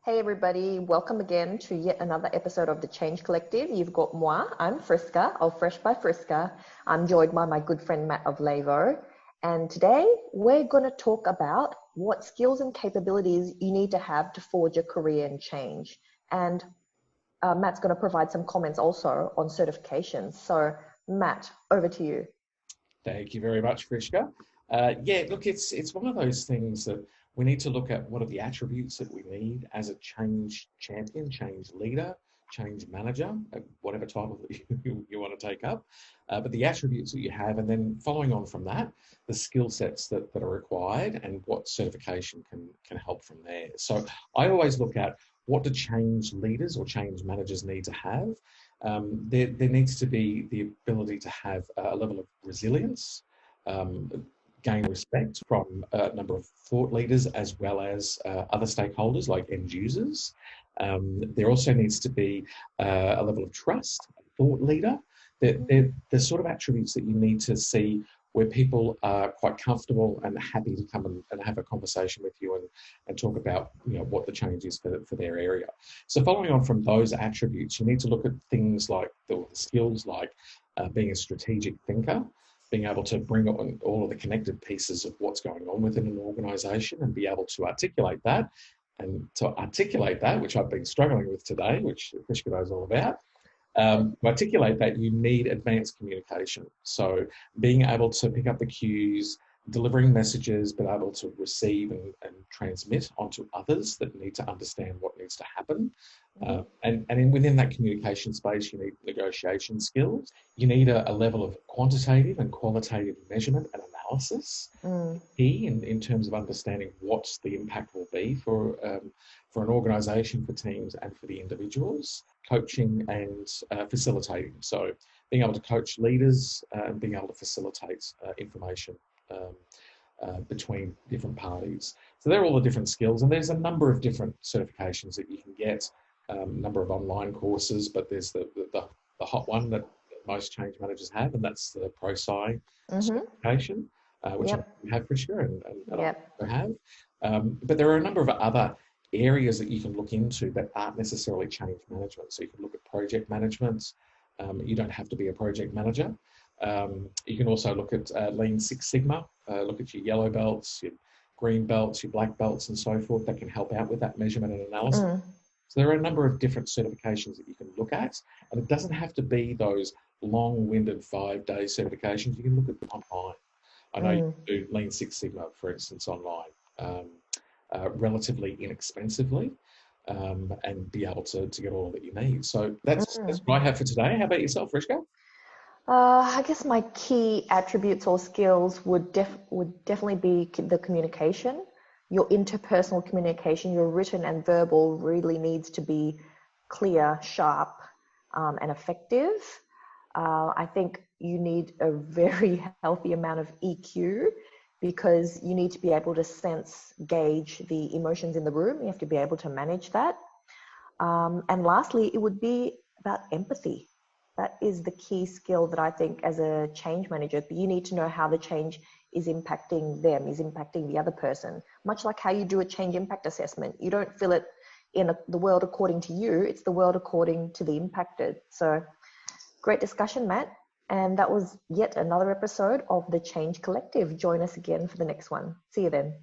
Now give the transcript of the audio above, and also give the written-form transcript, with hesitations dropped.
Hey everybody, welcome again to yet another episode of the Change Collective. You've got moi, I'm Friska of Fresh by Friska. I'm joined by my good friend Matt of Lavo. And today we're going to talk about what skills and capabilities you need to have to forge a career and change. And Matt's going to provide some comments also on certifications. So Matt, over to you. Thank you very much, Friska. Look, it's one of those things that we need to look at what are the attributes that we need as a change champion, change leader, change manager, whatever title that you want to take up. But the attributes that you have, and then following on from that, the skill sets that are required and what certification can help from there. So I always look at what do change leaders or change managers need to have. There needs to be the ability to have a level of resilience, gain respect from a number of thought leaders as well as other stakeholders like end users. There also needs to be a level of trust, a thought leader. They're the sort of attributes that you need to see where people are quite comfortable and happy to come and have a conversation with you and talk about what the change is for their area. So following on from those attributes, you need to look at things like the skills like being a strategic thinker, being able to bring on all of the connected pieces of what's going on within an organisation and be able to articulate that. And to articulate that, which I've been struggling with today, which Krishka knows all about, to articulate that, you need advanced communication. So being able to pick up the cues, delivering messages, but able to receive and transmit onto others that need to understand what needs to happen. Within that communication space, you need negotiation skills. You need a level of quantitative and qualitative measurement and analysis. Key in terms of understanding what the impact will be for an organisation, for teams, and for the individuals. Coaching and facilitating. So being able to coach leaders and being able to facilitate information between different parties. So they're all the different skills, and there's a number of different certifications that you can get, a number of online courses, but there's the hot one that most change managers have, and that's the ProSci certification, which I have for sure, and I have. But there are a number of other areas that you can look into that aren't necessarily change management. So you can look at project management. You don't have to be a project manager. You can also look at Lean Six Sigma, look at your yellow belts, your green belts, your black belts, and so forth that can help out with that measurement and analysis. So there are a number of different certifications that you can look at, and it doesn't have to be those long-winded 5-day certifications. You can look at them online. I know you can do Lean Six Sigma, for instance, online. Relatively inexpensively, and be able to get all that you need. So that's what I have for today. How about yourself, Friska? I guess my key attributes or skills would definitely be the communication. Your interpersonal communication, your written and verbal, really needs to be clear, sharp, and effective. I think you need a very healthy amount of EQ, because you need to be able to gauge the emotions in the room. You have to be able to manage that. And lastly, it would be about empathy. That is the key skill that I think as a change manager, you need to know how the change is impacting them, is impacting the other person. Much like how you do a change impact assessment. You don't feel it in the world according to you, it's the world according to the impacted. So great discussion, Matt. And that was yet another episode of the Change Collective. Join us again for the next one. See you then.